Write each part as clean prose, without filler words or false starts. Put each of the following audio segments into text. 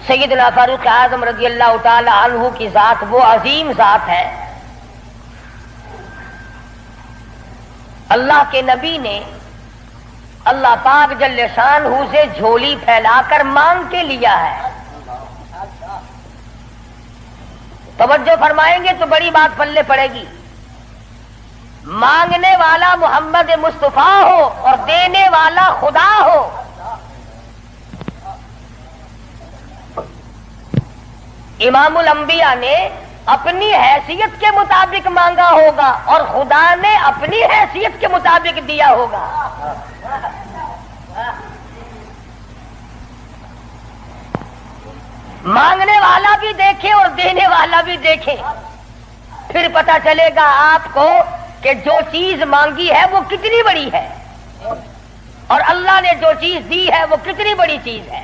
سیدنا فاروق اعظم رضی اللہ تعالی عنہ کی ذات وہ عظیم ذات ہے. اللہ کے نبی نے اللہ پاک جل شانہ سے جھولی پھیلا کر مانگ کے لیا ہے. توجہ فرمائیں گے تو بڑی بات پلے پڑے گی. مانگنے والا محمد مصطفیٰ ہو اور دینے والا خدا ہو. امام الانبیاء نے اپنی حیثیت کے مطابق مانگا ہوگا اور خدا نے اپنی حیثیت کے مطابق دیا ہوگا. مانگنے والا بھی دیکھے اور دینے والا بھی دیکھے, پھر پتہ چلے گا آپ کو کہ جو چیز مانگی ہے وہ کتنی بڑی ہے اور اللہ نے جو چیز دی ہے وہ کتنی بڑی چیز ہے.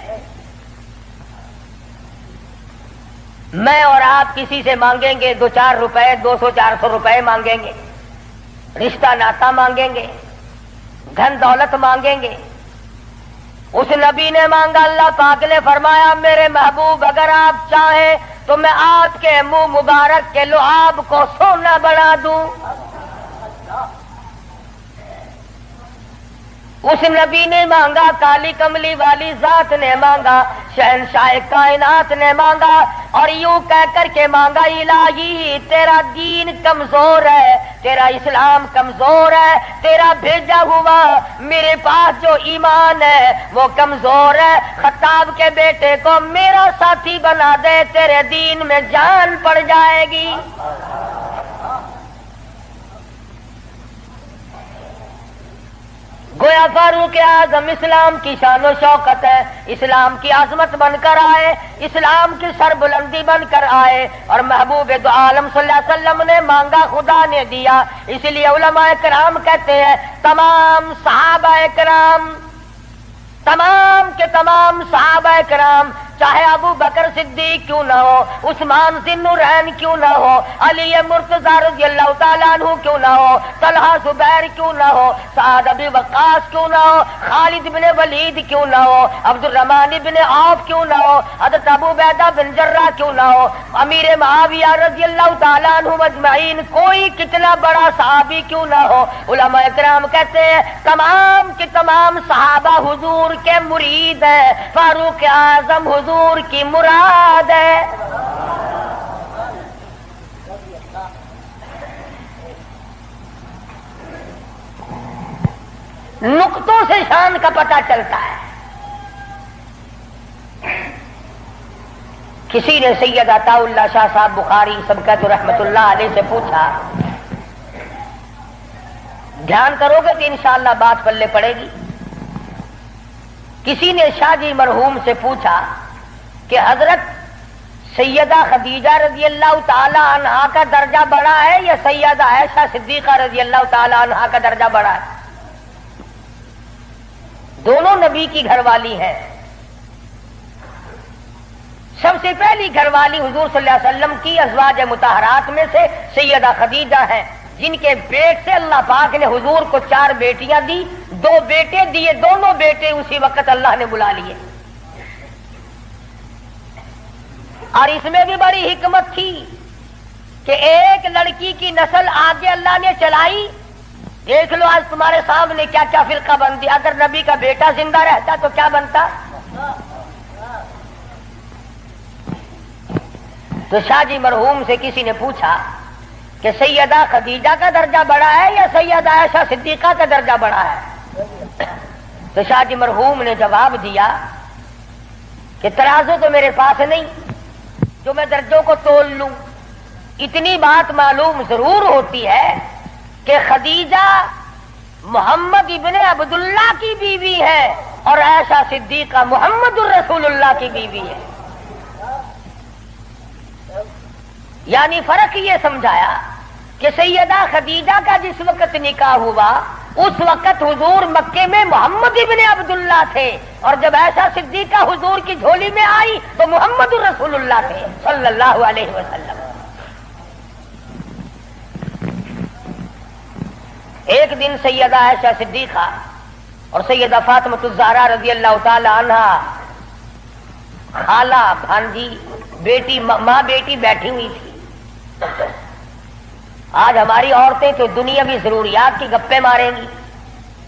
میں اور آپ کسی سے مانگیں گے 2-4 روپے, 200-400 روپے مانگیں گے, رشتہ ناتا مانگیں گے, دھن دولت مانگیں گے. اس نبی نے مانگا, اللہ پاک نے فرمایا میرے محبوب اگر آپ چاہیں تو میں آپ کے منہ مبارک کے لعاب کو سونا بنا دوں. اس نبی نے مانگا, کالی کملی والی ذات نے مانگا, شہنشاہ کائنات نے مانگا اور یوں کہہ کر کے مانگا, الہی تیرا دین کمزور ہے, تیرا اسلام کمزور ہے, تیرا بھیجا ہوا میرے پاس جو ایمان ہے وہ کمزور ہے. خطاب کے بیٹے کو میرا ساتھی بنا دے, تیرے دین میں جان پڑ جائے گی. گویا فاروق اعظم اسلام کی شان و شوکت ہے, اسلام کی عظمت بن کر آئے, اسلام کی سربلندی بن کر آئے اور محبوب دو عالم صلی اللہ علیہ وسلم نے مانگا, خدا نے دیا. اس لیے علماء کرام کہتے ہیں تمام صحابہ کرام, تمام کے تمام صحابہ کرام, چاہے ابو بکر صدیق کیوں نہ ہو, عثمان ذی النورین کیوں نہ ہو, علی مرتضی رضی اللہ تعالیٰ عنہ کیوں نہ ہو, طلحہ زبیر کیوں نہ ہو, سعد ابی وقاص کیوں نہ ہو, خالد بن ولید کیوں نہ ہو, عبد الرحمن بن عوف کیوں نہ ہو, حضرت ابو عبیدہ بن جراح کیوں نہ ہو, امیر معاویہ رضی اللہ تعالیٰ عنہ اجمعین, کوئی کتنا بڑا صحابی کیوں نہ ہو, علماء کرام کہتے ہیں تمام کے تمام صحابہ حضور کے مرید ہیں, فاروق اعظم حضور کی مراد ہے. نقطوں سے شان کا پتہ چلتا ہے. کسی نے سید عطا اللہ شاہ صاحب بخاری سبقت رحمت اللہ علیہ سے پوچھا, دھیان کرو گے تو انشاءاللہ بات پلے پڑے گی. کسی نے شاہ جی مرحوم سے پوچھا کہ حضرت سیدہ خدیجہ رضی اللہ تعالی عنہا کا درجہ بڑا ہے یا سیدہ عائشہ صدیقہ رضی اللہ تعالی عنہا کا درجہ بڑا ہے؟ دونوں نبی کی گھر والی ہیں. سب سے پہلی گھر والی حضور صلی اللہ علیہ وسلم کی ازواج مطہرات میں سے سیدہ خدیجہ ہیں, جن کے پیٹ سے اللہ پاک نے حضور کو 4 بیٹیاں دی, 2 بیٹے دیے, دونوں بیٹے اسی وقت اللہ نے بلا لیے. اور اس میں بھی بڑی حکمت تھی کہ ایک لڑکی کی نسل آگے اللہ نے چلائی. دیکھ لو آج تمہارے سامنے کیا کیا فرقہ بندی, اگر نبی کا بیٹا زندہ رہتا تو کیا بنتا. تو شاہ جی مرحوم سے کسی نے پوچھا کہ سیدہ خدیجہ کا درجہ بڑا ہے یا سیدہ عائشہ صدیقہ کا درجہ بڑا ہے؟ تو شاہ جی مرحوم نے جواب دیا کہ ترازو تو میرے پاس نہیں جو میں درجوں کو تول لوں. اتنی بات معلوم ضرور ہوتی ہے کہ خدیجہ محمد ابن عبداللہ کی بیوی ہے اور عائشہ صدیقہ محمد الرسول اللہ کی بیوی ہے. یعنی فرق یہ سمجھایا کہ سیدہ خدیجہ کا جس وقت نکاح ہوا اس وقت حضور مکے میں محمد ابن عبداللہ تھے, اور جب عائشہ صدیقہ حضور کی جھولی میں آئی تو محمد الرسول اللہ تھے صلی اللہ علیہ وسلم. ایک دن سیدہ عائشہ صدیقہ اور سیدہ فاطمہ الزہرا رضی اللہ تعالی عنہا خالہ بھانجی بیٹی ماں بیٹی بیٹھی ہوئی تھی. آج ہماری عورتیں تو دنیاوی ضروریات کی گپیں ماریں گی.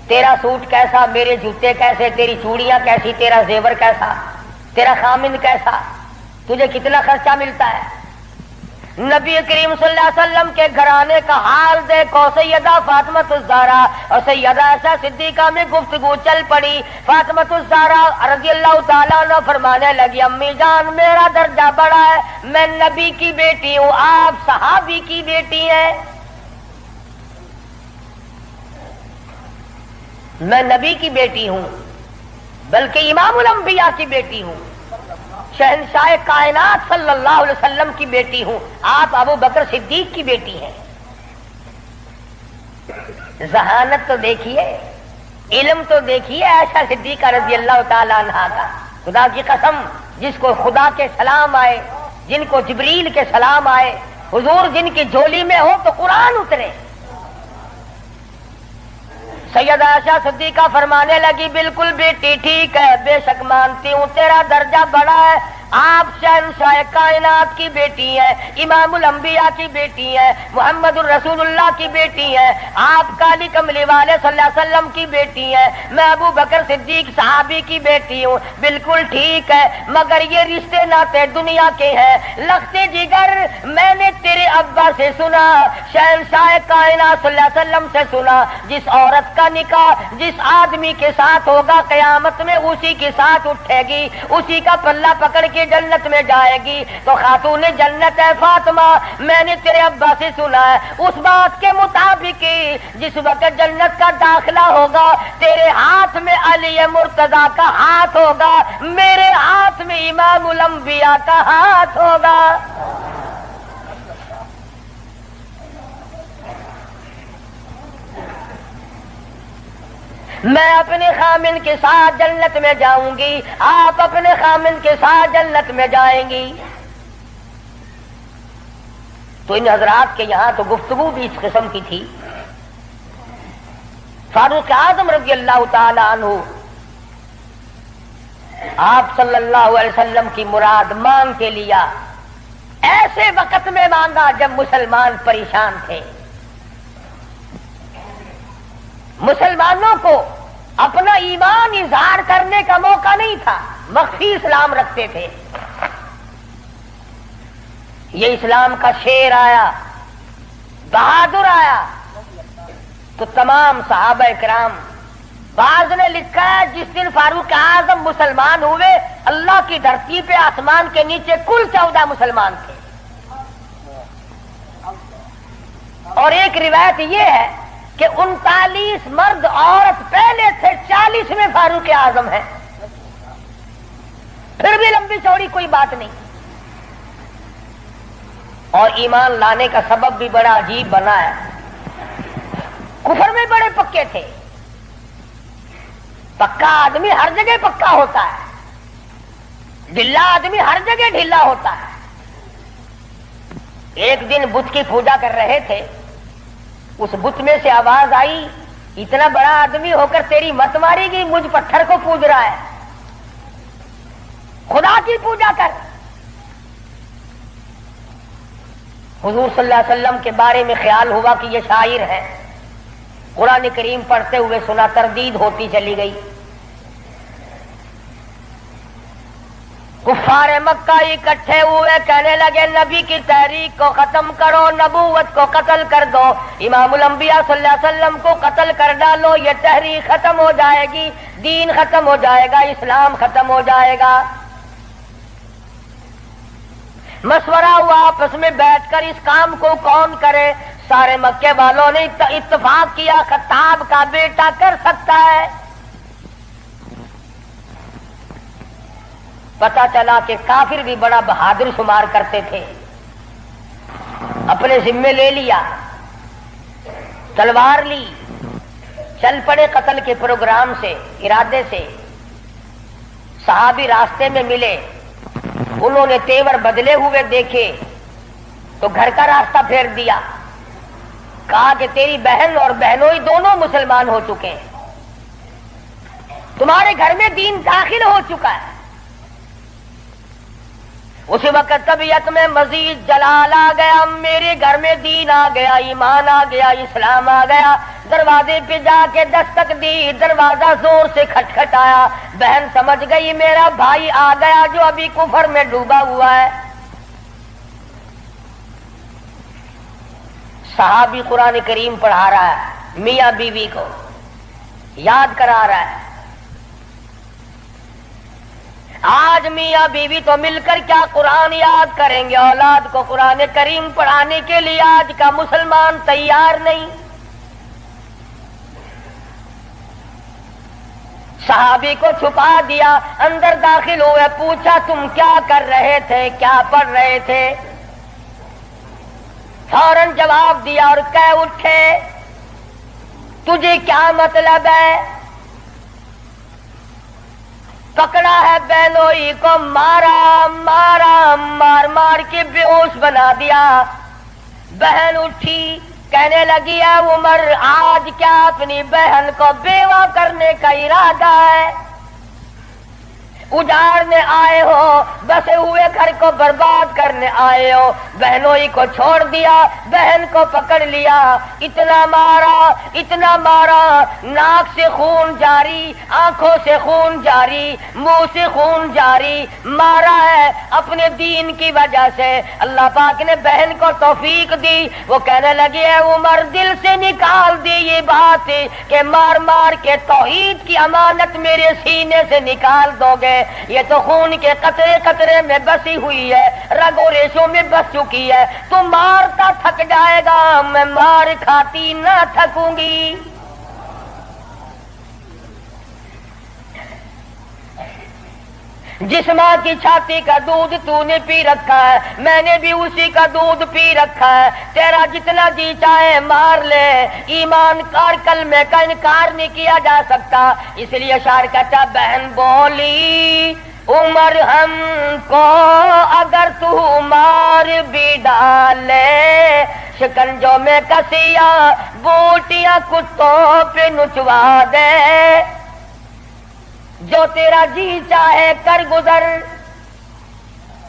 تیرا سوٹ کیسا، میرے جوتے کیسے، تیری چوڑیاں کیسی، تیرا زیور کیسا، تیرا خامند کیسا، تجھے کتنا خرچہ ملتا ہے. نبی کریم صلی اللہ علیہ وسلم کے گھرانے کا حال دیکھو. سیدہ فاطمہ الزہرا اور سیدہ عائشہ صدیقہ میں گفتگو چل پڑی. فاطمہ الزہرا رضی اللہ تعالیٰ عنہ فرمانے لگی امی جان میرا درجہ بڑا ہے، میں نبی کی بیٹی ہوں، آپ صحابی کی بیٹی ہیں. میں نبی کی بیٹی ہوں بلکہ امام الانبیاء کی بیٹی ہوں، شہنشاہ کائنات صلی اللہ علیہ وسلم کی بیٹی ہوں، آپ ابو بکر صدیق کی بیٹی ہیں. ذہانت تو دیکھیے، علم تو دیکھیے عائشہ صدیقہ رضی اللہ تعالی عنہا کا. خدا کی قسم جس کو خدا کے سلام آئے، جن کو جبریل کے سلام آئے، حضور جن کی جھولی میں ہو تو قرآن اترے. سیدہ عائشہ صدیقہ فرمانے لگی بالکل بیٹی ٹھیک ہے، بے شک مانتی ہوں تیرا درجہ بڑا ہے، آپ شہنشاہ کائنات کی بیٹی ہیں، امام الانبیاء کی بیٹی ہیں، محمد الرسول اللہ کی بیٹی ہیں، آپ کالی کملی والے صلی اللہ علیہ وسلم کی بیٹی ہیں، میں ابو بکر صدیق صحابی کی بیٹی ہوں. بالکل ٹھیک ہے، مگر یہ رشتے ناتے دنیا کے ہیں. لخت جگر میں نے تیرے ابا سے سنا، شہنشاہ کائنات صلی اللہ علیہ وسلم سے سنا، جس عورت کا نکاح جس آدمی کے ساتھ ہوگا قیامت میں اسی کے ساتھ اٹھے گی، اسی کا پلہ پکڑ کے جنت میں جائے گی. تو خاتون جنت ہے فاطمہ، میں نے تیرے ابا سے سنا ہے اس بات کے مطابق جس وقت جنت کا داخلہ ہوگا تیرے ہاتھ میں علی مرتضی کا ہاتھ ہوگا، میرے ہاتھ میں امام الانبیاء کا ہاتھ ہوگا. میں اپنے خامن کے ساتھ جنت میں جاؤں گی، آپ اپنے خامن کے ساتھ جنت میں جائیں گی. تو ان حضرات کے یہاں تو گفتگو بھی اس قسم کی تھی. فاروق اعظم رضی اللہ تعالی عنہ آپ صلی اللہ علیہ وسلم کی مراد مانگ کے لیا. ایسے وقت میں مانگا جب مسلمان پریشان تھے. مسلمانوں کو اپنا ایمان اظہار کرنے کا موقع نہیں تھا، مخفی اسلام رکھتے تھے. یہ اسلام کا شیر آیا، بہادر آیا تو تمام صحابہ کرام. بعض نے لکھا ہے جس دن فاروق اعظم مسلمان ہوئے اللہ کی دھرتی پہ آسمان کے نیچے کل 14 مسلمان تھے. اور ایک روایت یہ ہے کہ 39 مرد عورت پہلے تھے، 40 میں فاروق اعظم ہے. پھر بھی لمبی چوڑی کوئی بات نہیں. اور ایمان لانے کا سبب بھی بڑا عجیب بنا ہے. کفر میں بڑے پکے تھے. پکا آدمی ہر جگہ پکا ہوتا ہے، ڈھلا آدمی ہر جگہ ڈھلا ہوتا ہے. ایک دن بت کی پوجا کر رہے تھے، اس بت میں سے آواز آئی اتنا بڑا آدمی ہو کر تیری مت ماری گئی، مجھ پتھر کو پوج رہا ہے، خدا کی پوجا کر. حضور صلی اللہ علیہ وسلم کے بارے میں خیال ہوا کہ یہ شاعر ہے. قرآن کریم پڑھتے ہوئے سنا، تردید ہوتی چلی گئی. کفار مکہ اکٹھے ہوئے، کہنے لگے نبی کی تحریک کو ختم کرو، نبوت کو قتل کر دو، امام الانبیاء صلی اللہ علیہ وسلم کو قتل کر ڈالو، یہ تحریک ختم ہو جائے گی، دین ختم ہو جائے گا، اسلام ختم ہو جائے گا. مشورہ ہوا آپس میں بیٹھ کر اس کام کو کون کرے. سارے مکے والوں نے اتفاق کیا خطاب کا بیٹا کر سکتا ہے. پتا چلا کہ کافر بھی بڑا بہادر شمار کرتے تھے. اپنے ذمے لے لیا، تلوار لی، چل پڑے قتل کے پروگرام سے، ارادے سے. صحابی راستے میں ملے، انہوں نے تیور بدلے ہوئے دیکھے تو گھر کا راستہ پھیر دیا. کہا کہ تیری بہن اور بہنوئی دونوں مسلمان ہو چکے ہیں، تمہارے گھر میں دین داخل ہو چکا ہے. اس وقت طبیعت میں مزید جلال آ گیا، میرے گھر میں دین آ گیا، ایمان آ گیا، اسلام آ گیا۔ دروازے پہ جا کے دستک دی، دروازہ زور سے کھٹکھٹایا، بہن سمجھ گئی میرا بھائی آ گیا جو ابھی کفر میں ڈوبا ہوا ہے۔ صحابی قرآن کریم پڑھا رہا ہے، میاں بیوی کو یاد کرا رہا ہے۔ آج میاں بیوی تو مل کر کیا قرآن یاد کریں گے، اولاد کو قرآن کریم پڑھانے کے لیے آج کا مسلمان تیار نہیں۔ صحابی کو چھپا دیا، اندر داخل ہوئے، پوچھا تم کیا کر رہے تھے، کیا پڑھ رہے تھے؟ فوراً جواب دیا اور کہہ اٹھے تجھے کیا مطلب ہے؟ پکڑا ہے بہنوئی کو، مارا مار مار کے بے ہوش بنا دیا۔ بہن اٹھی، کہنے لگی ہے عمر آج کیا اپنی بہن کو بیوہ کرنے کا ارادہ ہے؟ اجاڑنے آئے ہو، بسے ہوئے گھر کو برباد کرنے آئے ہو۔ بہنوئی کو چھوڑ دیا، بہن کو پکڑ لیا، اتنا مارا، ناک سے خون جاری، آنکھوں سے خون جاری، منہ سے خون جاری، مارا ہے اپنے دین کی وجہ سے۔ اللہ پاک نے بہن کو توفیق دی، وہ کہنے لگی ہے عمر دل سے نکال دی یہ بات کہ مار مار کے توحید کی امانت میرے سینے سے نکال دو گے۔ یہ تو خون کے قطرے قطرے میں بسی ہوئی ہے، رگ و ریشوں میں بس چکی ہے۔ تو مارتا تھک جائے گا، میں مار کھاتی نہ تھکوں گی۔ جس ماں کی چھاتی کا دودھ تو نے پی رکھا ہے، میں نے بھی اسی کا دودھ پی رکھا ہے۔ تیرا جتنا جی چاہے مار لے، ایمان کار کلمے کا انکار نہیں کیا جا سکتا۔ اس لیے شاعر کہتا بہن بولی عمر ہم کو اگر تو مار بھی ڈالے، شکنجوں میں کسیا بوٹیاں کتوں پہ نچوا دے، جو تیرا جی چاہے کر گزر۔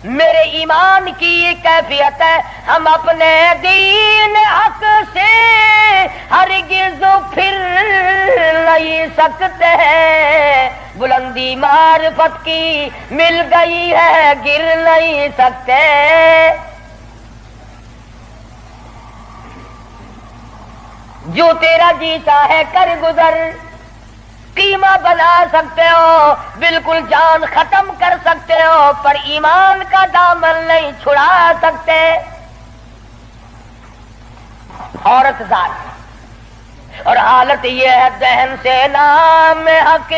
میرے ایمان کی یہ کیفیت ہے، ہم اپنے دین حق سے ہرگز پھر نہیں سکتے، بلندی معرفت کی مل گئی ہے گر نہیں سکتے۔ جو تیرا جی چاہے کر گزر، قیمہ بنا سکتے ہو، بالکل جان ختم کر سکتے ہو، پر ایمان کا دامن نہیں چھڑا سکتے۔ عورت ذات اور حالت یہ ہے بہن سے نام حق،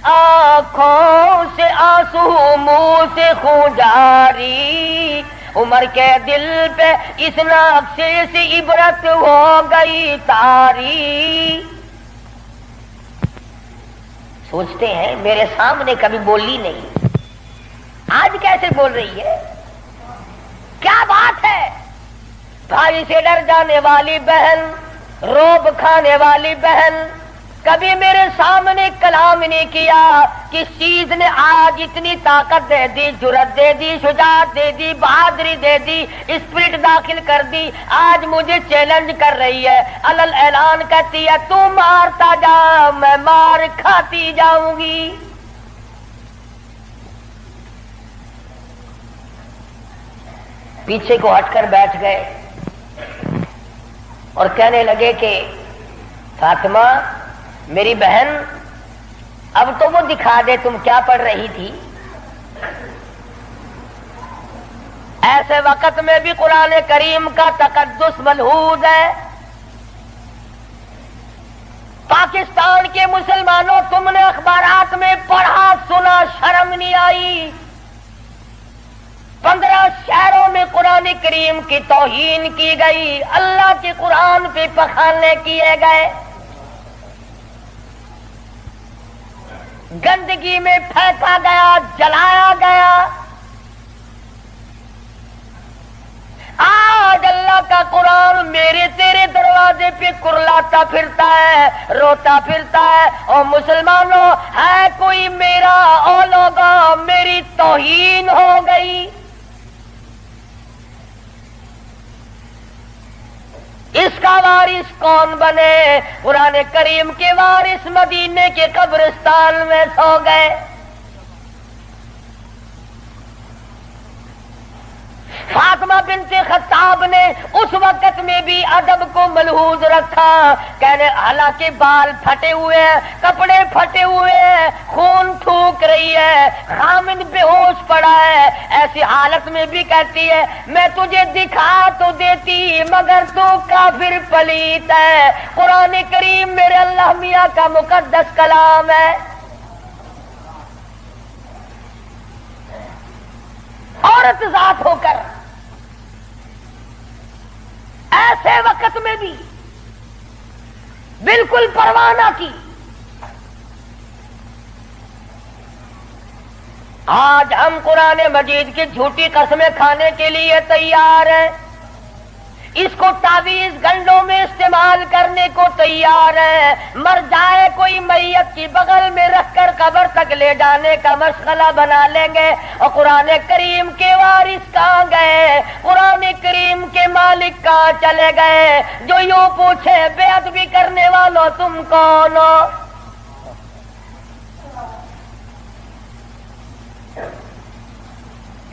آنکھوں سے آنسو منہ سے خون جاری، عمر کے دل پہ اس نقشے سے عبرت ہو گئی تاری۔ سوچتے ہیں میرے سامنے کبھی بولی نہیں، آج کیسے بول رہی ہے؟ کیا بات ہے؟ بھائی سے ڈر جانے والی بہن، روب کھانے والی بہن، کبھی میرے سامنے کلام نہیں کیا۔ کس چیز نے آج اتنی طاقت دے دی، جرأت دے دی، شجاعت دے دی، بہادری دے دی، اسپرٹ داخل کر دی؟ آج مجھے چیلنج کر رہی ہے، علل اعلان کہتی ہے تو مارتا جا، میں مار کھاتی جاؤں گی۔ پیچھے کو ہٹ کر بیٹھ گئے اور کہنے لگے کہ فاطمہ میری بہن، اب تو وہ دکھا دے تم کیا پڑھ رہی تھی۔ ایسے وقت میں بھی قرآن کریم کا تقدس ملحوظ ہے۔ پاکستان کے مسلمانوں، تم نے اخبارات میں پڑھا سنا، شرم نہیں آئی؟ 15 شہروں میں قرآن کریم کی توہین کی گئی، اللہ کے قرآن پہ پخانے کیے گئے، گندگی میں پھینکا گیا، جلایا گیا۔ آج اللہ کا قرآن میرے تیرے دروازے پہ کرلاتا پھرتا ہے، روتا پھرتا ہے، اور مسلمانوں ہے کوئی میرا، او لوگوں میری توہین ہو گئی۔ وارث کون بنے؟ قرآن کریم کے وارث مدینے کے قبرستان میں سو گئے۔ فاطمہ بنت خطاب نے اس وقت میں بھی ادب کو ملحوظ رکھا، کہنے حالانکہ بال پھٹے ہوئے ہیں، کپڑے پھٹے ہوئے ہیں، خون تھوک رہی ہے، خامد بے ہوش پڑا ہے، ایسی حالت میں بھی کہتی ہے میں تجھے دکھا تو دیتی مگر تو کافر پلیت ہے۔ قرآن کریم میرے اللہ میاں کا مقدس کلام ہے۔ عورت ذات ہو کر ایسے وقت میں بھی بالکل پرواہ نہ کی۔ آج ہم قرآن مجید کی جھوٹی قسمیں کھانے کے لیے تیار ہیں، اس کو تعویذ گنڈوں میں استعمال کرنے کو تیار ہے، مر جائے کوئی میت کی بغل میں رکھ کر قبر تک لے جانے کا مشغلہ بنا لیں گے۔ اور قرآن کریم کے وارث کہاں گئے؟ قرآن کریم کے مالک کہاں چلے گئے؟ جو یوں پوچھے بے ادبی کرنے والوں تم کون ہو؟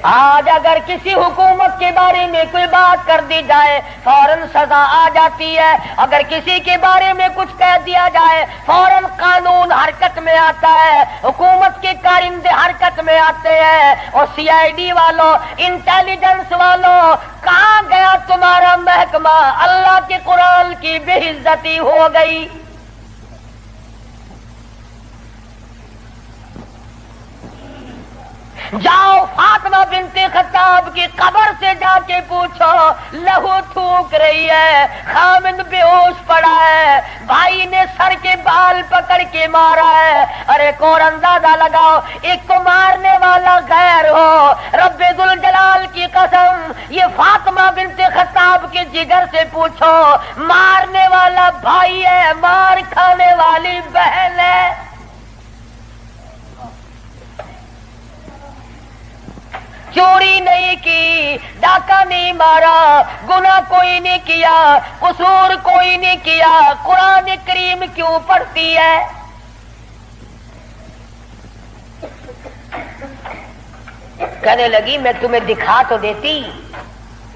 آج اگر کسی حکومت کے بارے میں کوئی بات کر دی جائے فوراً سزا آ جاتی ہے، اگر کسی کے بارے میں کچھ کہہ دیا جائے فوراً قانون حرکت میں آتا ہے، حکومت کے کارندے حرکت میں آتے ہیں۔ اور سی آئی ڈی والوں، انٹیلیجنس والوں، کہاں گیا تمہارا محکمہ؟ اللہ کے قرآن کی بے عزتی ہو گئی۔ جاؤ فاطمہ بنت خطاب کی قبر سے جا کے پوچھو، لہو تھوک رہی ہے، خامد بے ہوش پڑا ہے، بھائی نے سر کے بال پکڑ کے مارا ہے۔ ارے اور اندازہ لگاؤ، ایک کو مارنے والا غیر ہو، رب ذوالجلال کی قسم یہ فاطمہ بنت خطاب کے جگر سے پوچھو، مارنے والا بھائی ہے، مار کھانے والی بہن ہے۔ چوری نہیں کی، ڈاکہ نہیں مارا، گناہ کوئی نہیں کیا، قصور کوئی نہیں کیا، قرآن کریم کیوں پڑھتی ہے؟ کہنے لگی میں تمہیں دکھا تو دیتی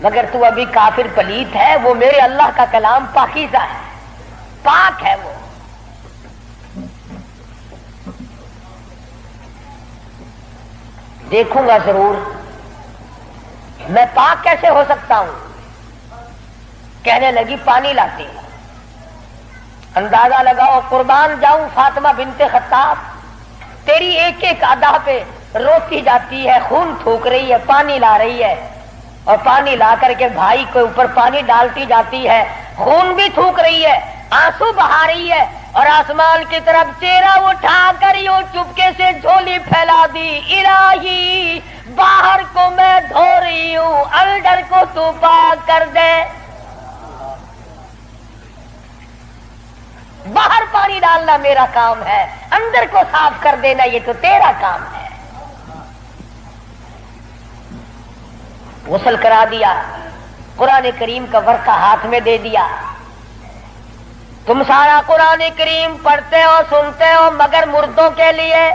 مگر تو ابھی کافر پلیت ہے، وہ میرے اللہ کا کلام پاکیزہ ہے، پاک ہے، وہ دیکھوں گا ضرور، میں پاک کیسے ہو سکتا ہوں؟ کہنے لگی پانی لاتی ہوں۔ اندازہ لگاؤ، قربان جاؤں فاطمہ بنت خطاب، تیری ایک ایک ادا پہ روتی جاتی ہے، خون تھوک رہی ہے، پانی لا رہی ہے، اور پانی لا کر کے بھائی کے اوپر پانی ڈالتی جاتی ہے، خون بھی تھوک رہی ہے، آنسو بہا رہی ہے، اور آسمان کی طرف چہرہ اٹھا کر یوں چپکے سے جھولی پھیلا دی، الہی باہر کو میں دھو رہی ہوں، اندر کو تو پاک کر دے۔ باہر پانی ڈالنا میرا کام ہے، اندر کو صاف کر دینا یہ تو تیرا کام ہے۔ غسل کرا دیا، قرآن کریم کا ورقہ ہاتھ میں دے دیا، تم سارا قرآن کریم پڑھتے ہو سنتے ہو مگر مردوں کے لیے۔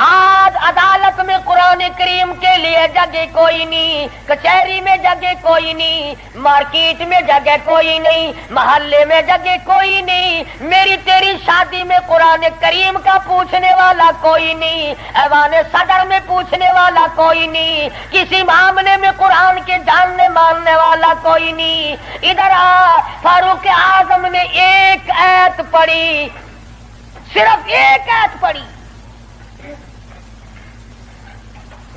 آج عدالت میں قرآن کریم کے لیے جگہ کوئی نہیں، کچہری میں جگہ کوئی نہیں، مارکیٹ میں جگہ کوئی نہیں، محلے میں جگہ کوئی نہیں، میری تیری شادی میں قرآن کریم کا پوچھنے والا کوئی نہیں، ایوان صدر میں پوچھنے والا کوئی نہیں، کسی معاملے میں قرآن کے جاننے ماننے والا کوئی نہیں۔ ادھر آ، فاروق اعظم نے ایک آیت پڑھی، صرف ایک آیت پڑھی،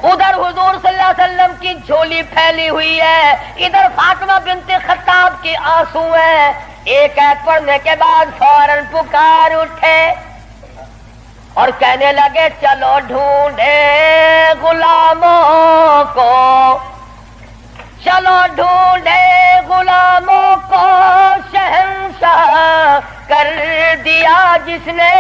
ادھر حضور صلی اللہ علیہ وسلم کی جھولی پھیلی ہوئی ہے، ادھر فاطمہ بنت خطاب کے آنسو ہیں۔ ایک آیت پڑھنے کے بعد فوراً پکار اٹھے اور کہنے لگے چلو ڈھونڈے غلاموں کو، چلو ڈھونڈے غلاموں کو، شہنشاہ کر دیا جس نے،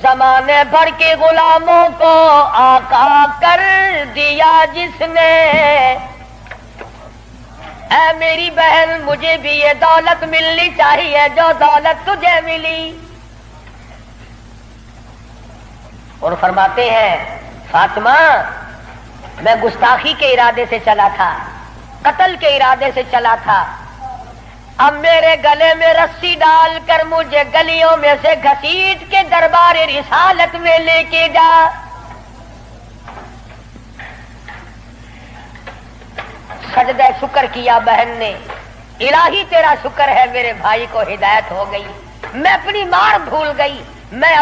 زمانے بھر کے غلاموں کو آقا کر دیا جس نے۔ اے میری بہن مجھے بھی یہ دولت ملنی چاہیے جو دولت تجھے ملی. اور فرماتے ہیں فاطمہ میں گستاخی کے ارادے سے چلا تھا, قتل کے ارادے سے چلا تھا, اب میرے گلے میں رسی ڈال کر مجھے گلیوں میں سے گھسیٹ کے دربار رسالت میں لے کے جا. سجدہ شکر کیا بہن نے, الہی تیرا شکر ہے میرے بھائی کو ہدایت ہو گئی, میں اپنی مار بھول گئی, میں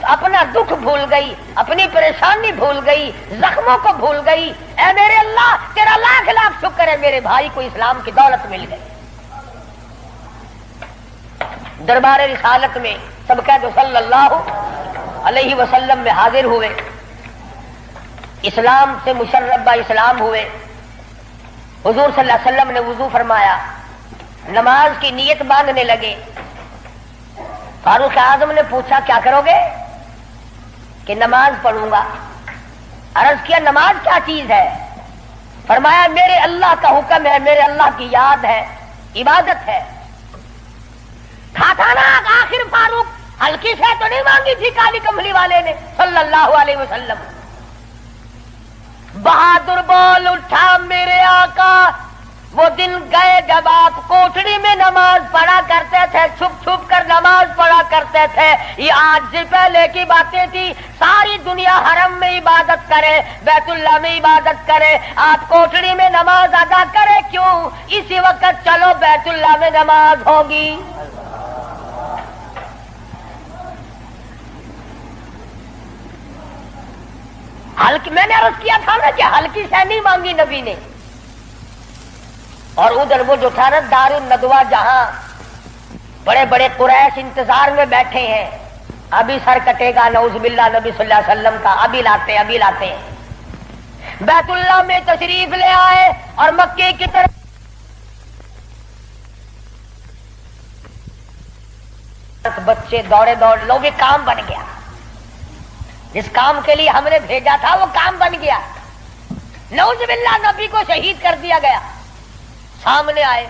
اپنا دکھ بھول گئی, اپنی پریشانی بھول گئی, زخموں کو بھول گئی. اے میرے اللہ تیرا لاکھ لاکھ شکر ہے میرے بھائی کو اسلام کی دولت مل گئی. دربار رسالت میں سب کہہ دو صلی اللہ علیہ وسلم میں حاضر ہوئے, اسلام سے مشرف اسلام ہوئے. حضور صلی اللہ علیہ وسلم نے وضو فرمایا, نماز کی نیت باندھنے لگے. فاروق اعظم نے پوچھا کیا کرو گے؟ کہ نماز پڑھوں گا. عرض کیا نماز کیا چیز ہے؟ فرمایا میرے اللہ کا حکم ہے, میرے اللہ کی یاد ہے, عبادت ہے. کھاتا نا آخر فاروق ہلکی سے تو نہیں مانگی تھی کالی کملی والے نے صلی اللہ علیہ وسلم. بہادر بول اٹھا میرے آقا, وہ دن گئے جب آپ کوٹڑی میں نماز پڑھا کرتے تھے, چھپ چھپ کر نماز پڑھا کرتے تھے. یہ آج سے پہلے کی باتیں تھی. ساری دنیا حرم میں عبادت کرے, بیت اللہ میں عبادت کرے, آپ کوٹڑی میں نماز ادا کرے کیوں؟ اسی وقت چلو بیت اللہ میں نماز ہوگی. ہلکی, میں نے عرض کیا تھا نا کہ ہلکی سے نہیں مانگی نبی نے. اور ادھر وہ جو تھا نا دار الندوہ, جہاں بڑے بڑے قریش انتظار میں بیٹھے ہیں, ابھی سر کٹے گا نعوذ باللہ نبی صلی اللہ علیہ وسلم کا, ابھی لاتے ہیں. بیت اللہ میں تشریف لے آئے اور مکے کی طرف بچے دوڑے لو, بھی کام بن گیا. جس کام کے لیے ہم نے بھیجا تھا وہ کام بن گیا. نعوذ باللہ نبی کو شہید کر دیا گیا. سامنے آئے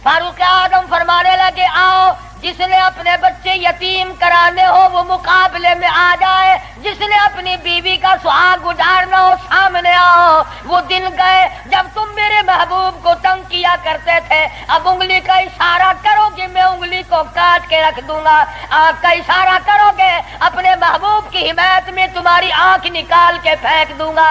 فاروق اعظم فرمانے لگے آؤ, جس نے اپنے بچے یتیم کرانے ہو وہ مقابلے میں آ جائے, جس نے اپنی بیوی کا سہاگ اجاڑنا ہو سامنے آؤ. وہ دن گئے جب تم میرے محبوب کو تنگ کیا کرتے تھے. اب انگلی کا اشارہ کرو گے میں انگلی کو کاٹ کے رکھ دوں گا, آنکھ کا اشارہ کرو گے اپنے محبوب کی حمایت میں تمہاری آنکھ نکال کے پھینک دوں گا.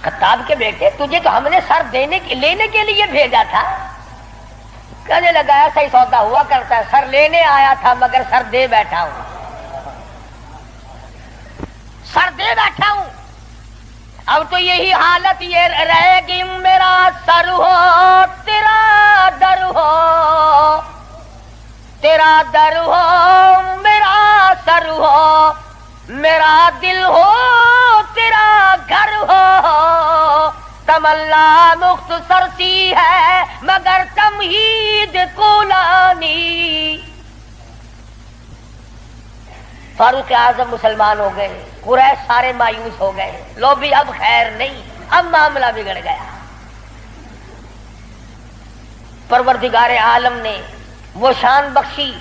خطاب کے بیٹے تجھے تو ہم نے سر لینے کے لیے بھیجا تھا. کہنے لگا ایسا ہی سودا ہوا کرتا ہے, سر لینے آیا تھا مگر سر دے بیٹھا ہوں. سر دے بیٹھا ہوں. اب تو یہی حالت یہ رہے گی, میرا سر ہو تیرا در ہو, تیرا در ہو میرا سر ہو, میرا دل ہو تیرا گھر ہو. تمنا مختصر سی ہے مگر تمہید کولانی. فاروق اعظم مسلمان ہو گئے, قریش سارے مایوس ہو گئے. لو بھی اب خیر نہیں, اب معاملہ بگڑ گیا. پروردگار عالم نے وہ شان بخشی.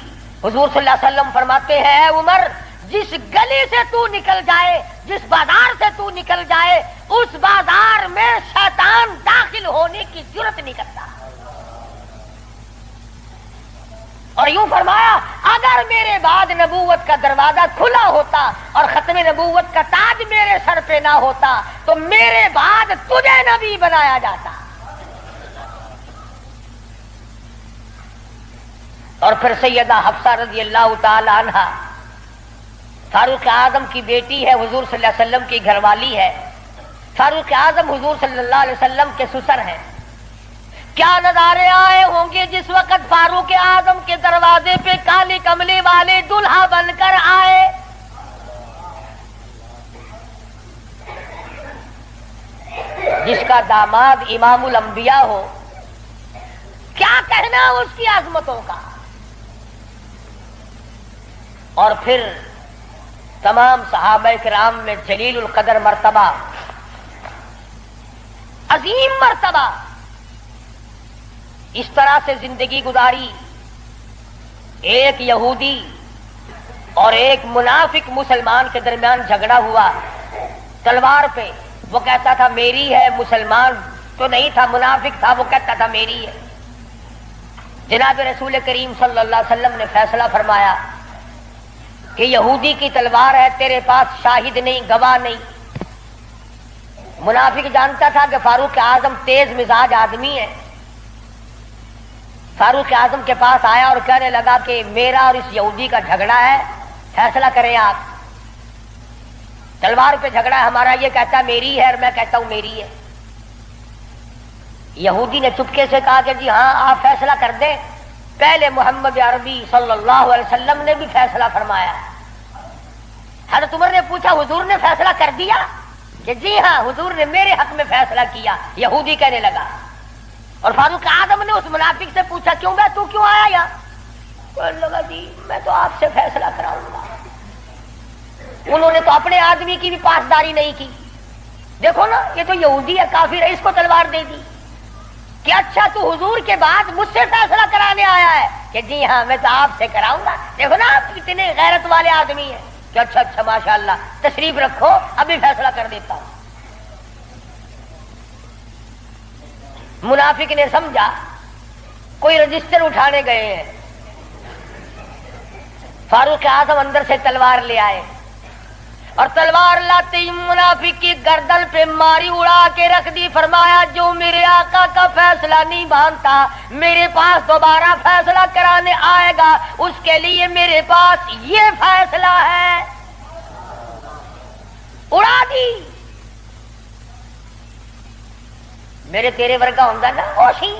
حضور صلی اللہ علیہ وسلم فرماتے ہیں اے عمر, جس گلی سے تو نکل جائے, جس بازار سے تو نکل جائے, اس بازار میں شیطان داخل ہونے کی جرت نہیں کرتا. اور یوں فرمایا اگر میرے بعد نبوت کا دروازہ کھلا ہوتا اور ختم نبوت کا تاج میرے سر پہ نہ ہوتا تو میرے بعد تجھے نبی بنایا جاتا. اور پھر سیدہ حفصہ رضی اللہ تعالی عنہا فاروق اعظم کی بیٹی ہے, حضور صلی اللہ علیہ وسلم کی گھر والی ہے. فاروق اعظم حضور صلی اللہ علیہ وسلم کے سسر ہیں. کیا نظارے آئے ہوں گے جس وقت فاروق اعظم کے دروازے پہ کالی کملی والے دلہا بن کر آئے. جس کا داماد امام الانبیاء ہو, کیا کہنا اس کی عظمتوں کا. اور پھر تمام صحابہ کرام میں جلیل القدر مرتبہ، عظیم مرتبہ، اس طرح سے زندگی گزاری. ایک یہودی اور ایک منافق مسلمان کے درمیان جھگڑا ہوا تلوار پہ. وہ کہتا تھا میری ہے، مسلمان تو نہیں تھا، منافق تھا، وہ کہتا تھا میری ہے. جناب رسول کریم صلی اللہ علیہ وسلم نے فیصلہ فرمایا کہ یہودی کی تلوار ہے، تیرے پاس شاہد نہیں، گواہ نہیں. منافق جانتا تھا کہ فاروق اعظم تیز مزاج آدمی ہے. فاروق اعظم کے پاس آیا اور کہنے لگا کہ میرا اور اس یہودی کا جھگڑا ہے، فیصلہ کریں آپ. تلوار پہ جھگڑا ہے ہمارا، یہ کہتا ہے میری ہے اور میں کہتا ہوں میری ہے. یہودی نے چپکے سے کہا کہ جی ہاں آپ فیصلہ کر دیں. پہلے محمد عربی صلی اللہ علیہ وسلم نے بھی فیصلہ فرمایا. حضرت عمر نے پوچھا حضور نے فیصلہ کر دیا؟ کہ جی ہاں حضور نے میرے حق میں فیصلہ کیا. یہودی کہنے لگا. اور فاروق اعظم نے اس منافق سے پوچھا کیوں بے تو کیوں آیا یہاں؟ کہنے لگا جی میں تو آپ سے فیصلہ کراؤں گا. انہوں نے تو اپنے آدمی کی بھی پاسداری نہیں کی. دیکھو نا یہ تو یہودی ہے، کافر ہے، اس کو تلوار دے دی. کہ اچھا تو حضور کے بعد مجھ سے فیصلہ کرانے آیا ہے؟ کہ جی ہاں میں تو آپ سے کراؤں گا. دیکھو نا آپ کتنے غیرت والے آدمی ہیں. کہ اچھا اچھا ماشاءاللہ تشریف رکھو ابھی فیصلہ کر دیتا ہوں. منافق نے سمجھا کوئی رجسٹر اٹھانے گئے ہیں. فاروق اعظم اندر سے تلوار لے آئے اور تلوار لاتے ہی منافق کی گردن پہ ماری، اڑا کے رکھ دی. فرمایا جو میرے آقا کا فیصلہ نہیں مانتا میرے پاس دوبارہ فیصلہ کرانے آئے گا اس کے لیے میرے پاس یہ فیصلہ ہے. اڑا دی. میرے تیرے ورگا ہوں نا اوشی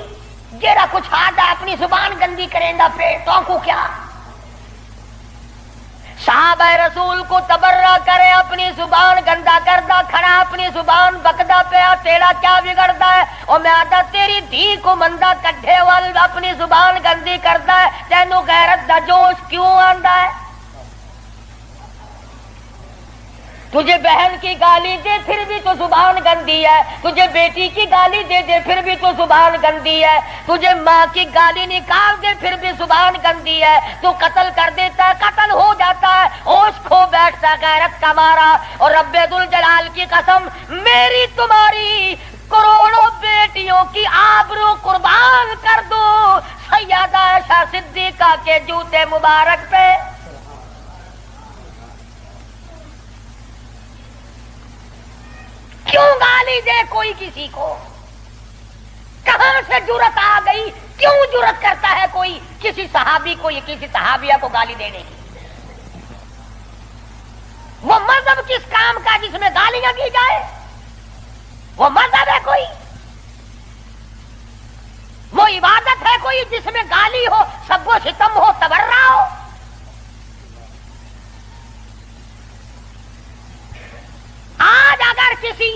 جیڑا کچھ آدھا اپنی زبان گندی کریں گا پیٹوں کو کیا. صحابہ رسول کو تبرہ کرے اپنی زبان گندا کردہ کھڑا اپنی زبان بکدا پیا تیرا کیا بگڑتا ہے؟ اور میں آدھا تیری دھی کو مندہ کڈھے وال اپنی زبان گندی کرتا ہے تینوں غیرت دا جوش کیوں آندا ہے؟ تجھے بہن کی گالی دے پھر بھی تو زبان گندی ہے، تجھے بیٹی کی گالی دے دے پھر بھی تو زبان گندی ہے، تجھے ماں کی گالی نکال دے پھر بھی زبان گندی ہے. تو قتل کر دیتا ہے، قتل ہو جاتا ہے، ہوش کھو بیٹھتا ہے غیرت کا مارا. اور رب ذوالجلال کی قسم میری تمہاری کروڑوں بیٹیوں کی آبرو قربان کر دو سیدہ عائشہ صدیقہ کے جوتے مبارک پہ. کیوں گالی دے کوئی کسی کو؟ کہاں سے جرت آ گئی؟ کیوں جرت کرتا ہے کوئی کسی صحابی کو یا کسی صحابیہ کو گالی دینے کی؟ وہ مذہب کس کام کا جس میں گالیاں دی جائے؟ وہ مذہب ہے کوئی؟ وہ عبادت ہے کوئی جس میں گالی ہو، سب و ستم ہو، تبرہ ہو؟ آج اگر کسی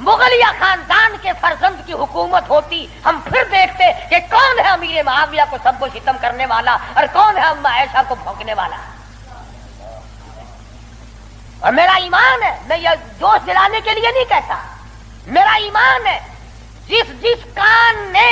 مغلیہ خاندان کے فرزند کی حکومت ہوتی ہم پھر دیکھتے کہ کون ہے امیر معاویہ کو سب و ستم کرنے والا اور کون ہے اما عائشہ کو بھونکنے والا. اور میرا ایمان ہے، میں یہ جوش دلانے کے لیے نہیں کہتا، میرا ایمان ہے جس کان نے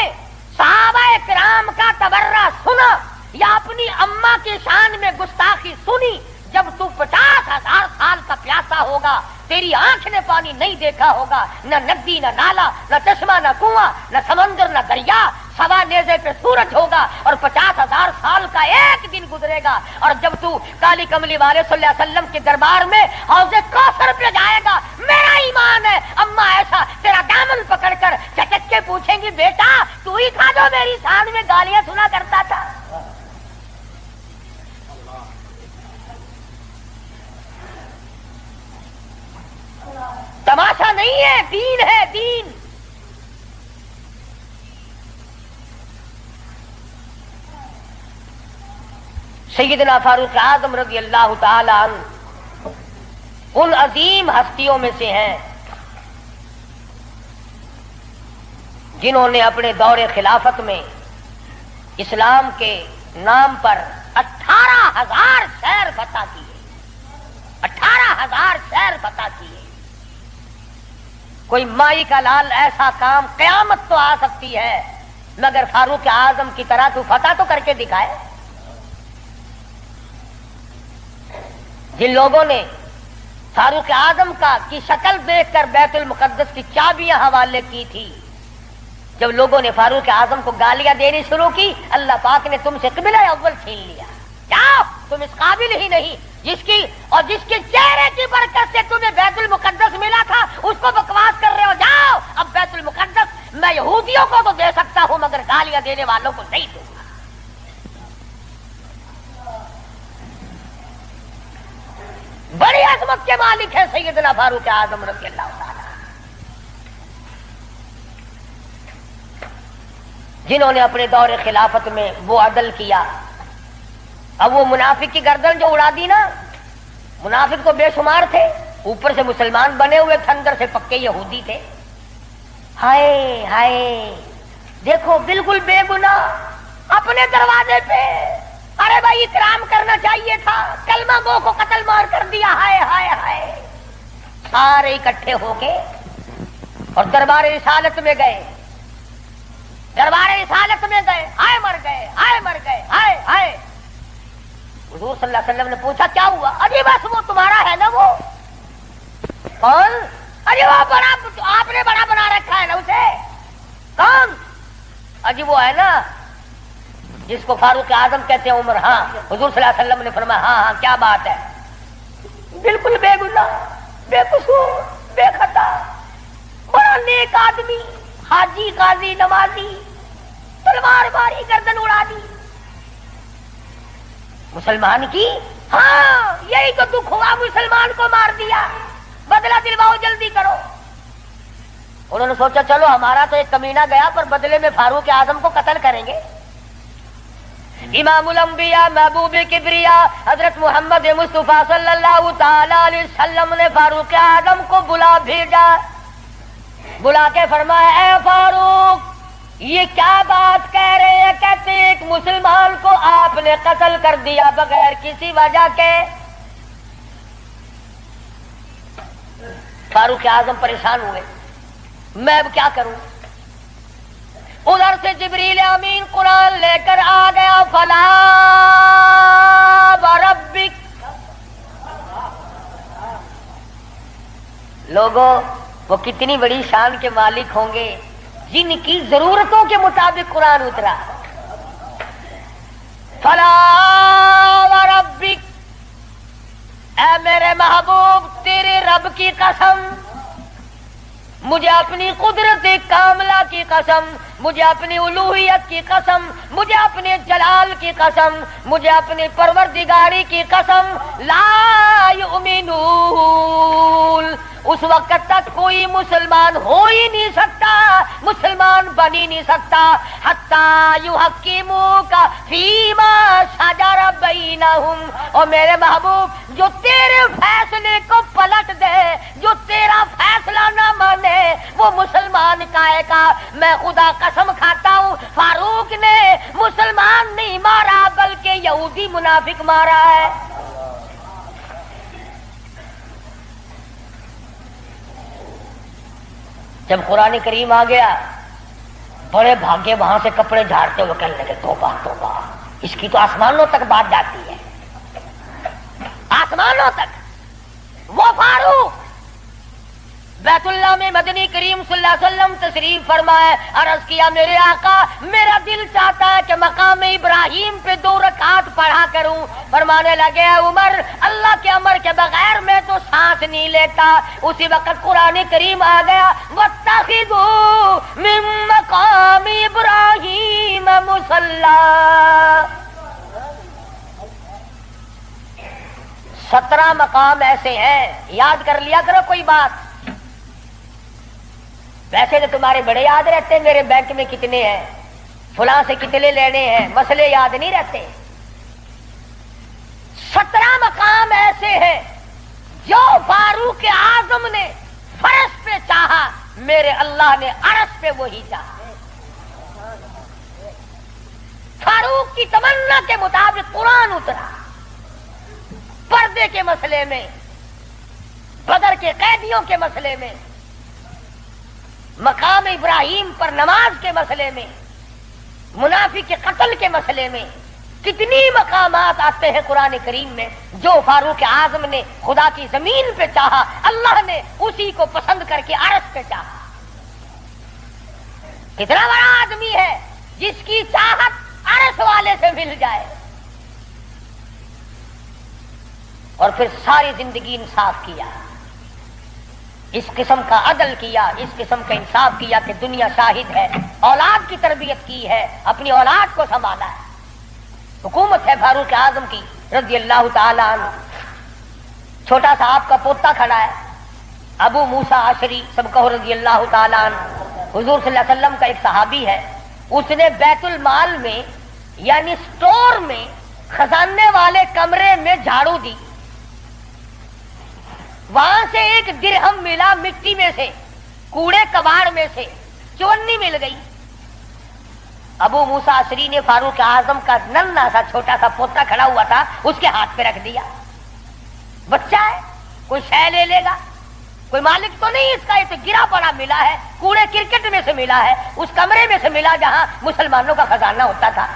صحابہ کرام کا تبرہ سنا یا اپنی اماں کی شان میں گستاخی سنی، جب تو 50,000 سال کا پیاسا ہوگا تیری آنکھ نے پانی نہیں دیکھا ہوگا، نہ ندی نہ نالا نہ چشمہ نہ کنواں نہ سمندر نہ دریا، سوا نیزے پہ سورج ہوگا اور 50,000 سال کا ایک دن گزرے گا. اور جب تو کالی کملی والے صلی اللہ علیہ وسلم کے دربار میں حوض کوثر پہ جائے گا، میرا ایمان ہے اما ایسا تیرا دامن پکڑ کر چٹک کے پوچھیں گی بیٹا تو ہی تھا جو میری شان میں گالیاں سنا کرتا تھا. تماشا نہیں ہے، دین ہے دین. سیدنا فاروق اعظم رضی اللہ تعالی عنہ ان عظیم ہستیوں میں سے ہیں جنہوں نے اپنے دور خلافت میں اسلام کے نام پر 18,000 شہر فتح کیے. کوئی مائی کا لال ایسا کام قیامت تو آ سکتی ہے مگر فاروق اعظم کی طرح تو فتح تو کر کے دکھائے. جن لوگوں نے فاروق اعظم کی شکل دیکھ کر بیت المقدس کی چابیاں حوالے کی تھی، جب لوگوں نے فاروق اعظم کو گالیاں دینی شروع کی، اللہ پاک نے تم سے قبلہ اول چھین لیا. جاؤ، تم اس قابل ہی نہیں. جس کے چہرے کی برکت سے تمہیں بیت المقدس ملا تھا اس کو بکواس کر رہے ہو. جاؤ، اب بیت المقدس میں یہودیوں کو تو دے سکتا ہوں مگر گالیاں دینے والوں کو نہیں دوں گا. بڑی عظمت کے مالک ہیں سیدنا فاروق اعظم رضی اللہ تعالی، جنہوں نے اپنے دور خلافت میں وہ عدل کیا. اب وہ منافق کی گردن جو اڑا دی نا، منافق تو بے شمار تھے، اوپر سے مسلمان بنے ہوئے تھے، اندر سے پکے یہودی تھے. ہائے ہائے، دیکھو بالکل بے گناہ اپنے دروازے پہ. ارے بھائی اکرام کرنا چاہیے تھا، کلمہ گو کو قتل مار کر دیا. ہائے ہائے ہائے. سارے اکٹھے ہو کے اور دربار رسالت میں گئے، دربار رسالت میں گئے. ہائے مر گئے، ہائے مر گئے، ہائے ہائے. حضور صلی اللہ علیہ وسلم نے پوچھا کیا ہوا؟ ارے بس وہ تمہارا ہے نا. وہ کون؟ ارے وہ بڑا، آپ نے بڑا بنا رکھا ہے نا اسے. کون؟ اجی وہ ہے نا جس کو فاروق اعظم کہتے ہیں، عمر. ہاں. حضور صلی اللہ علیہ وسلم نے فرمایا ہاں ہاں کیا بات ہے، بالکل بے گناہ، بے قصور، بے خطا، بڑا نیک آدمی، حاجی، قاضی، نمازی، تلوار ماری گردن اڑا دی مسلمان کی. ہاں یہی تو دکھ ہوا، مسلمان کو مار دیا، بدلہ دلواؤ جلدی کرو. انہوں نے سوچا چلو ہمارا تو ایک کمینہ گیا پر بدلے میں فاروق اعظم کو قتل کریں گے. امام الانبیاء، محبوب کبریا حضرت محمد مصطفیٰ صلی اللہ تعالی علیہ وسلم نے فاروق اعظم کو بلا بھیجا. بلا کے فرمایا اے فاروق، یہ کیا بات کہہ رہے ہیں؟ کہتے ایک مسلمان کو آپ نے قتل کر دیا بغیر کسی وجہ کے. فاروق اعظم پریشان ہوئے، میں اب کیا کروں؟ ادھر سے جبریل امین قرآن لے کر آ گیا. فلا وربک. لوگوں، وہ کتنی بڑی شان کے مالک ہوں گے جن کی ضرورتوں کے مطابق قرآن اترا. فلا وربک، اے میرے محبوب تیرے رب کی قسم، مجھے اپنی قدرت کاملہ کی قسم، مجھے اپنی الوہیت کی قسم، مجھے اپنے جلال کی قسم، مجھے اپنی پروردگاری کی قسم، لا یؤمنون. اس وقت تک کوئی مسلمان ہو ہی نہیں سکتا، مسلمان بن ہی نہیں سکتا، حتی یحکموک فیما شجر بینہم. اور میرے محبوب جو تیرے فیصلے کو پلٹ دے، جو تیرا فیصلہ نہ مانے، وہ مسلمان کائے کا. میں خدا قسم کھاتا ہوں فاروق نے مسلمان نہیں مارا بلکہ یہودی منافق مارا ہے. جب قرآن کریم آ گیا، بڑے بھاگے وہاں سے کپڑے جھاڑتے ہوئے کہنے لگے توبہ توبہ، اس کی تو آسمانوں تک بات جاتی ہے، آسمانوں تک. وہ فاروق بیت اللہ میں مدنی کریم صلی اللہ علیہ وسلم تشریف فرمائے. عرض کیا میرے آقا میرا دل چاہتا ہے کہ مقام ابراہیم پہ 2 رکعات پڑھا کروں. فرمانے لگے عمر، اللہ کے امر کے بغیر میں تو سانس نہیں لیتا. اسی وقت قرآن کریم آ گیا، واتخذوا من مقام ابراہیم مصلی. 17 مقام ایسے ہیں، یاد کر لیا کرو کوئی بات. ویسے تو تمہارے بڑے یاد رہتے ہیں میرے بینک میں کتنے ہیں، فلاں سے کتنے لینے ہیں، مسئلے یاد نہیں رہتے. 17 مقام ایسے ہیں جو فاروق اعظم نے فرش پہ چاہا، میرے اللہ نے عرش پہ وہی چاہا. فاروق کی تمنا کے مطابق قرآن اترا. پردے کے مسئلے میں، بدر کے قیدیوں کے مسئلے میں، مقام ابراہیم پر نماز کے مسئلے میں، منافق کے قتل کے مسئلے میں کتنی مقامات آتے ہیں قرآن کریم میں. جو فاروق اعظم نے خدا کی زمین پہ چاہا، اللہ نے اسی کو پسند کر کے عرش پہ چاہا. کتنا بڑا آدمی ہے جس کی چاہت عرش والے سے مل جائے. اور پھر ساری زندگی انصاف کیا، اس قسم کا عدل کیا، اس قسم کا انصاف کیا کہ دنیا شاہد ہے. اولاد کی تربیت کی ہے، اپنی اولاد کو سنبھالا ہے. حکومت ہے فاروق اعظم کی رضی اللہ تعالی عنہ. چھوٹا سا آپ کا پوتا کھڑا ہے ابو موسیٰ عشری، سب کہو رضی اللہ تعالی عنہ. حضور صلی اللہ علیہ وسلم کا ایک صحابی ہے، اس نے بیت المال میں یعنی سٹور میں خزانے والے کمرے میں جھاڑو دی، وہاں سے ایک درہم ملا مٹی میں سے، کوڑے کباڑ میں سے چونی مل گئی. ابو موسیٰ عشری نے فاروق اعظم کا ننھا سا چھوٹا سا پوتا کھڑا ہوا تھا اس کے ہاتھ پہ رکھ دیا. بچہ ہے، کوئی شے لے لے گا، کوئی مالک تو نہیں اس کا، یہ تو گرا پڑا ملا ہے، کوڑے کرکٹ میں سے ملا ہے، اس کمرے میں سے ملا جہاں مسلمانوں کا خزانہ ہوتا تھا.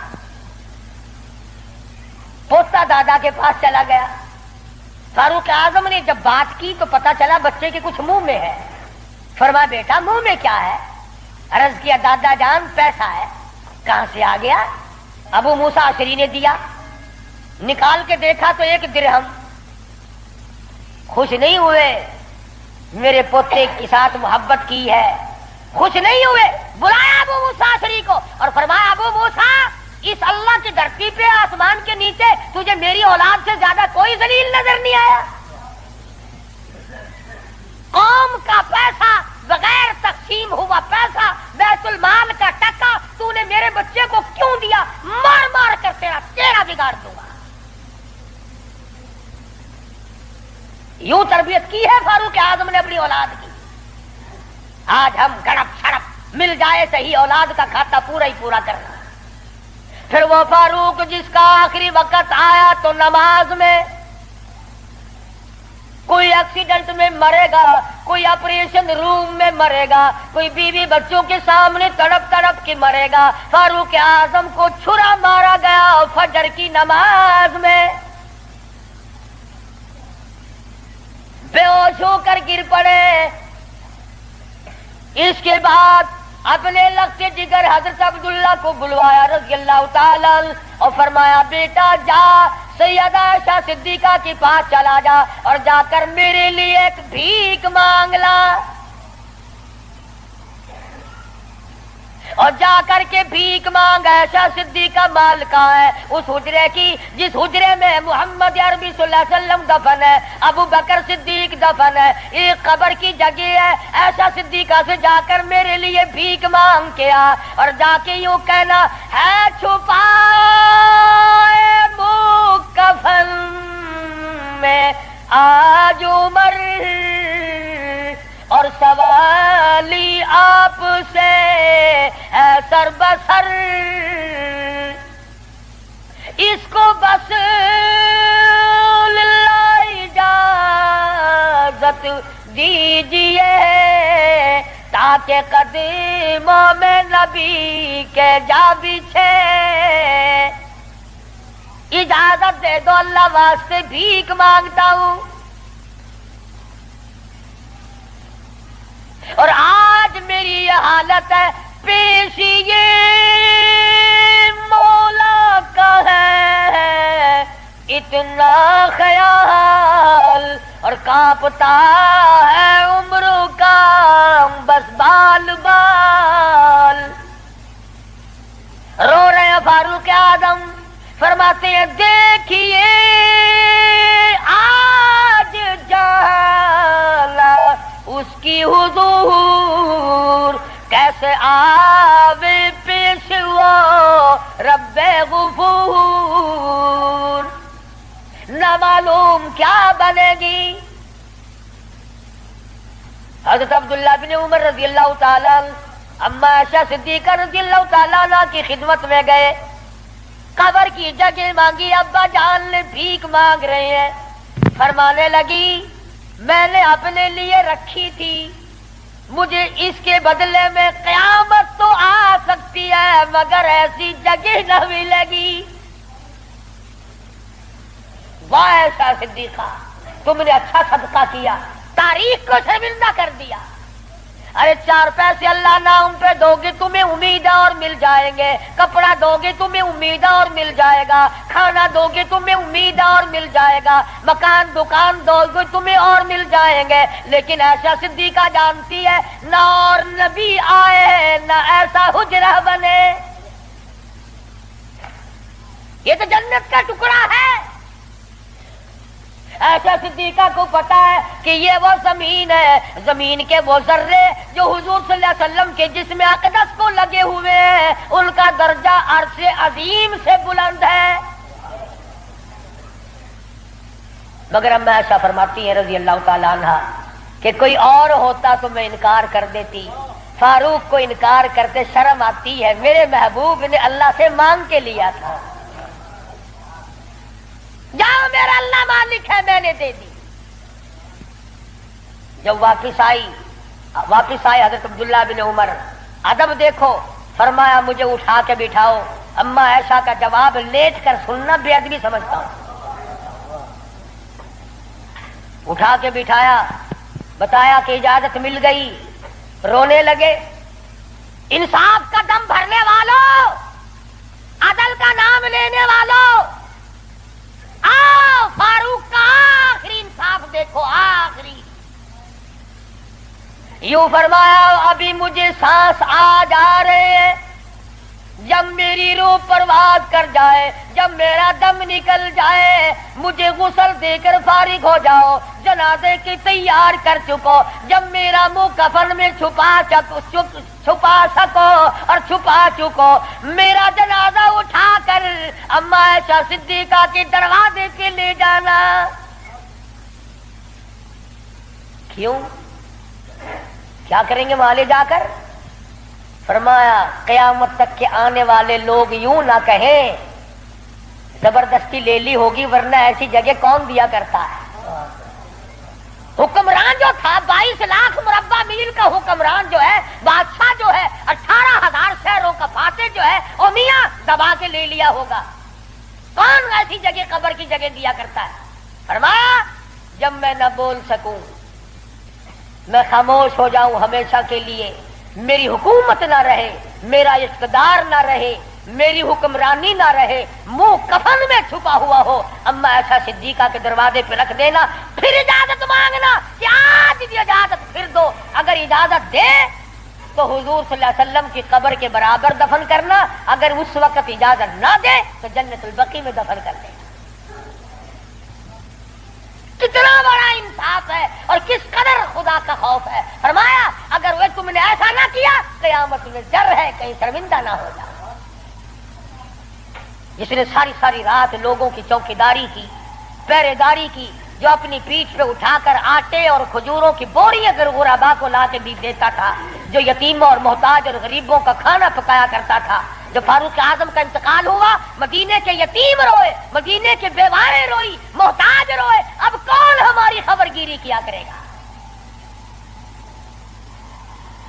پوتا دادا کے پاس چلا گیا. فاروق اعظم نے جب بات کی تو پتا چلا بچے کے کچھ منہ میں ہے. فرمایا بیٹا منہ میں کیا ہے؟ عرض کیا دادا جان پیسہ ہے. کہاں سے آ گیا؟ ابو موسیٰ عشری نے دیا. نکال کے دیکھا تو ایک درہم. خوش نہیں ہوئے، میرے پوتے کے ساتھ محبت کی ہے، خوش نہیں ہوئے. بلایا ابو موسیٰ عشری کو اور فرمایا ابو موسیٰ، اس اللہ کی دھرتی پہ آسمان کے نیچے تجھے میری اولاد سے زیادہ کوئی ذلیل نظر نہیں آیا؟ قوم کا پیسہ، بغیر تقسیم ہوا پیسہ، بیت المال کا ٹکا تو نے میرے بچے کو کیوں دیا؟ مار مار کر تیرا بگاڑ دوں گا. یوں تربیت کی ہے فاروق اعظم نے اپنی اولاد کی. آج ہم گڑپ چھڑپ مل جائے صحیح اولاد کا کھاتا پورا ہی پورا کرنا. پھر وہ فاروق جس کا آخری وقت آیا تو نماز میں، کوئی ایکسیڈنٹ میں مرے گا، کوئی آپریشن روم میں مرے گا، کوئی بیوی بچوں کے سامنے تڑپ تڑپ کے مرے گا. فاروق اعظم کو چھرا مارا گیا فجر کی نماز میں، بے ہوش ہو کر گر پڑے. اس کے بعد اپنے لگتے جگر حضرت عبداللہ کو بلوایا رضی اللہ تعالی اور فرمایا بیٹا جا سیدہ عائشہ صدیقہ کے پاس چلا جا اور جا کر میرے لیے ایک بھیک مانگ لا. اور جا کر کے بھیک مانگ. عائشہ صدیقہ مالکہ ہے اس حجرے کی جس حجرے میں محمد عربی صلی اللہ علیہ وسلم دفن ہے، ابو بکر صدیق دفن ہے، ایک قبر کی جگہ ہے. عائشہ صدیقہ سے جا کر میرے لیے بھیک مانگ کے آ اور جا کے یوں کہنا ہے چھپائے کفن میں آج عمر اور سوالی آپ سے ہے سر بسر. اس کو بس للہ اجازت دیجئے تاکہ قدموں میں نبی کے جا بچھے. اجازت دے دو اللہ واسطے بھیک مانگتا ہوں. اور آج میری یہ حالت ہے، پیش یہ مولا کا ہے اتنا خیال اور کانپتا ہے عمروں کا بس بال بال. رو رہے ہیں فاروق اعظم، فرماتے ہیں دیکھیے آج جالا اس کی حضور کیسے آوے پیش وہ رب غفور. نہ معلوم کیا بنے گی. حضرت عبداللہ بن عمر رضی اللہ تعالیٰ اما عائشہ صدیقہ رضی اللہ تعالیٰ عنہ کی خدمت میں گئے، قبر کی جگہ مانگی. ابا جان نے بھیک مانگ رہے ہیں. فرمانے لگی میں نے اپنے لیے رکھی تھی مجھے اس کے بدلے میں قیامت تو آ سکتی ہے مگر ایسی جگہ نہ ملے گی۔ واہ ایسا صدیقہ، تم نے اچھا صدقہ کیا، تاریخ کو شرمندہ کر دیا۔ ارے 4 پیسے اللہ نام پہ دو گے تمہیں امید ہے اور مل جائیں گے، کپڑا دو گے تمہیں امید ہے اور مل جائے گا، کھانا دو گے تمہیں امید ہے اور مل جائے گا، مکان دکان دو گے تمہیں اور مل جائیں گے، لیکن ایسا صدیقہ جانتی ہے نہ اور نبی آئے نہ ایسا حجرہ بنے۔ یہ تو جنت کا ٹکڑا ہے۔ ایسا صدیقہ کو پتا ہے کہ یہ وہ زمین ہے، زمین کے وہ ذرے جو حضور صلی اللہ علیہ وسلم کے جسم اقدس کو لگے ہوئے ہیں، ان کا درجہ عرش عظیم سے بلند ہے۔ مگر اما عائشہ فرماتی ہیں رضی اللہ تعالی عنہ کہ کوئی اور ہوتا تو میں انکار کر دیتی، فاروق کو انکار کرتے شرم آتی ہے، میرے محبوب نے اللہ سے مانگ کے لیا تھا، جاؤ میرا اللہ مالک ہے میں نے دے دی۔ جب واپس آئی حضرت عبداللہ بن عمر، ادب دیکھو، فرمایا مجھے اٹھا کے بٹھاؤ۔ اما عائشہ کا جواب لیٹ کر سننا بے ادبی سمجھتا ہوں۔ اٹھا کے بٹھایا، بتایا کہ اجازت مل گئی، رونے لگے۔ انصاف کا دم بھرنے والوں، عدل کا نام لینے والوں، آؤ فاروق کا آخری انصاف دیکھو، آخری۔ یوں فرمایا ابھی مجھے سانس آ جا رہے ہیں، جب میری روح پرواز کر جائے، جب میرا دم نکل جائے، مجھے غسل دے کر فارغ ہو جاؤ، جنازے کی تیار کر چکو، جب میرا منہ کفن میں چھپا سکو اور چھپا چکو، میرا جنازہ اٹھا کر اما عائشہ صدیقہ کے دروازے پہ لے جانا۔ کیوں؟ کیا کریں گے وہاں لے جا کر؟ فرمایا قیامت تک کے آنے والے لوگ یوں نہ کہیں زبردستی لے لی ہوگی، ورنہ ایسی جگہ کون دیا کرتا ہے۔ حکمران جو تھا 22 لاکھ مربع میل کا حکمران جو ہے، بادشاہ جو ہے 18,000 شہروں کا فاتح جو ہے، او میاں دبا کے لے لیا ہوگا، کون ایسی جگہ قبر کی جگہ دیا کرتا ہے؟ فرمایا جب میں نہ بول سکوں، میں خاموش ہو جاؤں ہمیشہ کے لیے، میری حکومت نہ رہے، میرا اقتدار نہ رہے، میری حکمرانی نہ رہے، منہ کفن میں چھپا ہوا ہو، اما عائشہ صدیقہ کے دروازے پہ رکھ دینا، پھر اجازت مانگنا کہ آج بھی اجازت پھر دو، اگر اجازت دے تو حضور صلی اللہ علیہ وسلم کی قبر کے برابر دفن کرنا، اگر اس وقت اجازت نہ دے تو جنت البقیع میں دفن کر دینا۔ کتنا بڑا انصاف ہے اور کس قدر خدا کا خوف ہے۔ فرمایا اگر وہ تم نے ایسا نہ کیا قیامت میں ڈر ہے کہیں شرمندہ نہ ہو جاؤ۔ جس نے ساری رات لوگوں کی چوکیداری کی، پہرے داری کی، جو اپنی پیٹھ پہ اٹھا کر آٹے اور کھجوروں کی بوری اگر غربا کو لا کے بھی دیتا تھا، جو یتیموں اور محتاج اور غریبوں کا کھانا پکایا کرتا تھا، جو فاروق اعظم کا انتقال ہوا مدینے کے یتیم روئے، مدینے کے بیوارے روئی، محتاج روئے، اب کون ہماری خبر گیری کیا کرے گا؟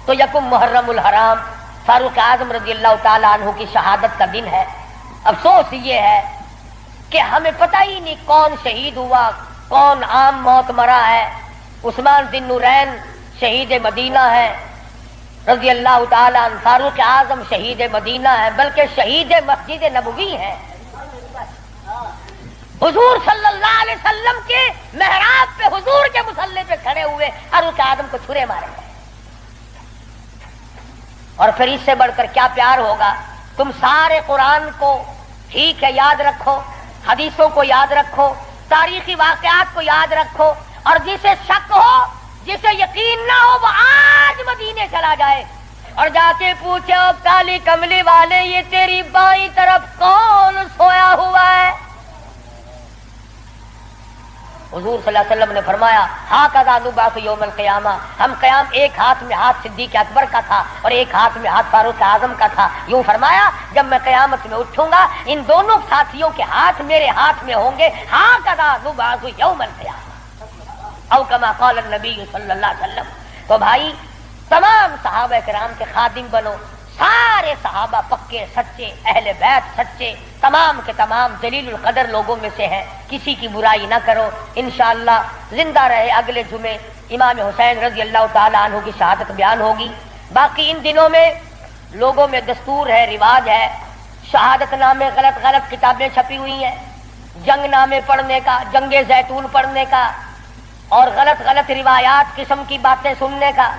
تو یکم محرم الحرام فاروق اعظم رضی اللہ تعالی عنہ کی شہادت کا دن ہے۔ افسوس یہ ہے کہ ہمیں پتہ ہی نہیں کون شہید ہوا، کون عام موت مرا ہے۔ عثمان ذی النورین شہید مدینہ ہے رضی اللہ تعالی عنہ، فاروق اعظم شہید مدینہ ہے، بلکہ شہید مسجد نبوی ہے۔ حضور صلی اللہ علیہ وسلم کے محراب پہ حضور کے مصلی پہ کھڑے ہوئے فاروق اعظم کو چھرے مارے گئے۔ اور پھر اس سے بڑھ کر کیا پیار ہوگا؟ تم سارے قرآن کو ٹھیک ہے یاد رکھو، حدیثوں کو یاد رکھو، تاریخی واقعات کو یاد رکھو، اور جسے شک ہو، جسے یقین نہ ہو، وہ آج مدینے چلا جائے اور جا کے پوچھے کالی کملی والے یہ تیری بائیں طرف کون سویا ہوا ہے؟ حضور صلی اللہ علیہ وسلم نے فرمایا ہاکذا نبعث یوم القیامہ، ہم قیام ایک ہاتھ میں ہاتھ صدیق اکبر کا تھا اور ایک ہاتھ میں ہاتھ فاروق اعظم کا تھا۔ یوں فرمایا جب میں قیامت میں اٹھوں گا ان دونوں ساتھیوں کے ہاتھ میرے ہاتھ میں ہوں گے، ہاکذا نبعث یوم القیامہ، او کما قال النبی صلی اللہ علیہ وسلم۔ تو بھائی تمام صحابہ کرام کے خادم بنو. سارے صحابہ پکے سچے، اہل بیت سچے، تمام کے تمام جلیل القدر لوگوں میں سے ہیں. کسی کی برائی نہ کرو. انشاءاللہ زندہ رہے اگلے جمعے امام حسین رضی اللہ تعالی عنہ کی شہادت بیان ہوگی. باقی ان دنوں میں لوگوں میں دستور ہے، رواج ہے، شہادت نامے غلط غلط کتابیں چھپی ہوئی ہیں، جنگ نامے پڑھنے کا، جنگ زیتون پڑھنے کا، اور غلط غلط روایات قسم کی باتیں سننے کا.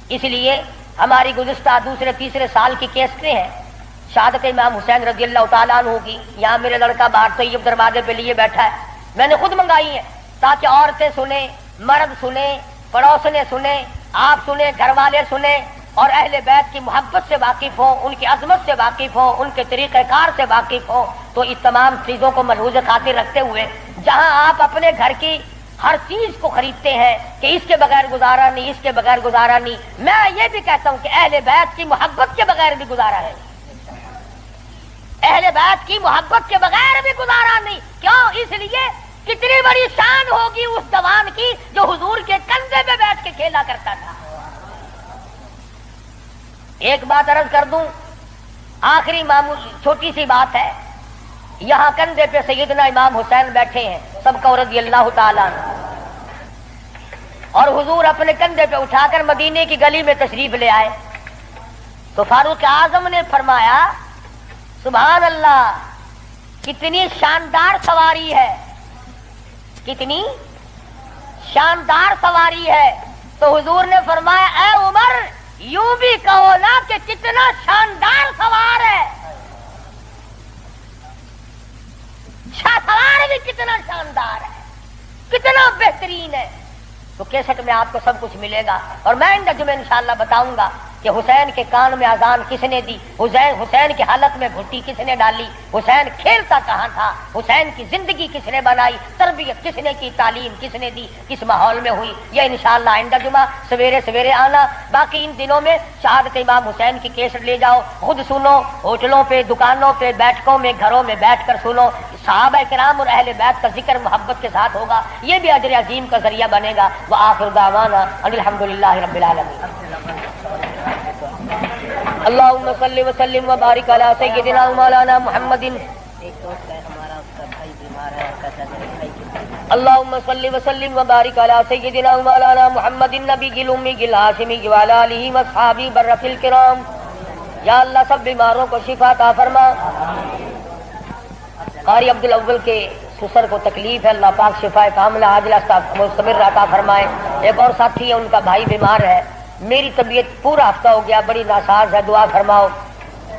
اس لیے ہماری گزشتہ دوسرے تیسرے سال کی کیسٹیں ہیں شہادت امام حسین رضی اللہ تعالیٰ عنہ کی. یہاں میرے لڑکا باہر طیب دروازے پہ لیے بیٹھا ہے، میں نے خود منگائی ہیں تاکہ عورتیں سنیں، مرد سنیں، پڑوسنے سنیں، آپ سنیں، گھر والے سنیں، اور اہل بیت کی محبت سے واقف ہوں، ان کی عظمت سے واقف ہوں، ان کے طریقہ کار سے واقف ہوں. تو اس تمام چیزوں کو ملحوظ خاطر رکھتے ہوئے جہاں آپ اپنے گھر کی ہر چیز کو خریدتے ہیں کہ اس کے بغیر گزارا نہیں، اس کے بغیر گزارا نہیں، میں یہ بھی کہتا ہوں کہ اہل بیت کی محبت کے بغیر بھی گزارا ہے. اہل بیت کی محبت کے بغیر بھی گزارا نہیں. کیوں؟ اس لیے کتنی بڑی شان ہوگی اس جوان کی جو حضور کے کندھے پہ بیٹھ کے کھیلا کرتا تھا. ایک بات عرض کر دوں، آخری معمول چھوٹی سی بات ہے. یہاں کندھے پہ سیدنا امام حسین بیٹھے ہیں سب کو رضی اللہ تعالیٰ عنہ، اور حضور اپنے کندھے پہ اٹھا کر مدینے کی گلی میں تشریف لے آئے تو فاروق اعظم نے فرمایا سبحان اللہ، کتنی شاندار سواری ہے، کتنی شاندار سواری ہے. تو حضور نے فرمایا اے عمر، یوں بھی کہو نا کہ کتنا شاندار سوار ہے. سوار بھی کتنا شاندار ہے، کتنا بہترین ہے. تو کیسٹ میں آپ کو سب کچھ ملے گا. اور میں ان جمعے انشاءاللہ بتاؤں گا کہ حسین کے کان میں اذان کس نے دی، حسین کے حلق میں گھٹی کس نے ڈالی، حسین کھیلتا کہاں تھا، حسین کی زندگی کس نے بنائی، تربیت کس نے کی، تعلیم کس نے دی، کس ماحول میں ہوئی. یہ انشاءاللہ آئندہ جمعہ سویرے سویرے آنا. باقی ان دنوں میں شہادت امام حسین کی کیسٹ لے جاؤ، خود سنو، ہوٹلوں پہ، دکانوں پہ، بیٹھکوں میں، گھروں میں بیٹھ کر سنو. صحابہ کرام اور اہل بیت کا ذکر محبت کے ساتھ ہوگا، یہ بھی اجر عظیم کا ذریعہ بنے گا. وآخر دعوانا الحمدللہ رب العالمین. اللہم صلی وسلم وبارک علی سیدنا مولانا محمد. اللہم صلی وسلم وبارک علی سیدنا مولانا محمد النبی الامی الہاشمی وعلی آلہ واصحابہ برۃ الکرام. یا اللہ سب بیماروں کو شفا عطا فرما. قاری عبدالاول کے سسر کو تکلیف ہے، اللہ پاک شفا کاملہ عاجلہ مستمر عطا فرمائے. ایک اور ساتھی ہے، ان کا بھائی بیمار ہے. میری طبیعت پورا ہفتہ ہو گیا بڑی ناساز ہے، دعا فرماؤ.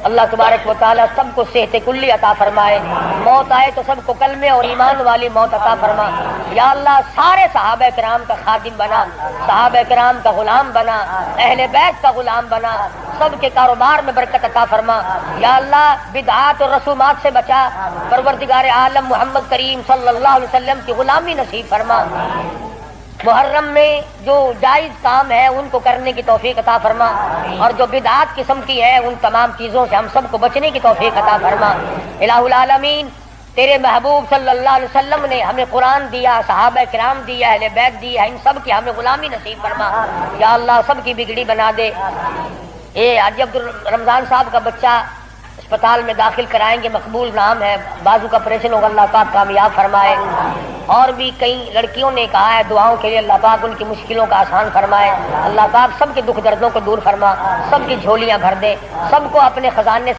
اللہ تبارک و تعالیٰ سب کو صحت کلی عطا فرمائے. موت آئے تو سب کو کلمے اور ایمان والی موت عطا فرما. یا اللہ سارے صحابہ کرام کا خادم بنا، صحابہ کرام کا غلام بنا، اہل بیت کا غلام بنا. سب کے کاروبار میں برکت عطا فرما. یا اللہ بدعات اور رسومات سے بچا. پروردگار عالم محمد کریم صلی اللہ علیہ وسلم کی غلامی نصیب فرما. محرم میں جو جائز کام ہے ان کو کرنے کی توفیق عطا فرما، اور جو بدعات قسم کی ہے ان تمام چیزوں سے ہم سب کو بچنے کی توفیق عطا فرما. الہ العالمین، تیرے محبوب صلی اللہ علیہ وسلم نے ہمیں قرآن دیا، صحابہ کرام دیا، اہل بیت دیا، ان سب کی ہمیں غلامی نصیب فرما. یا اللہ سب کی بگڑی بنا دے. حاجی عبد الرمضان صاحب کا بچہ اسپتال میں داخل کرائیں گے، مقبول نام ہے، بازو کا آپریشن ہوگا، اللہ پاک کامیاب فرمائے. اور بھی کئی لڑکیوں نے کہا ہے دعاؤں کے لیے، اللہ پاک ان کی مشکلوں کا آسان فرمائے. اللہ پاک سب کے دکھ دردوں کو دور فرما، سب کی جھولیاں بھر دے، سب کو اپنے خزانے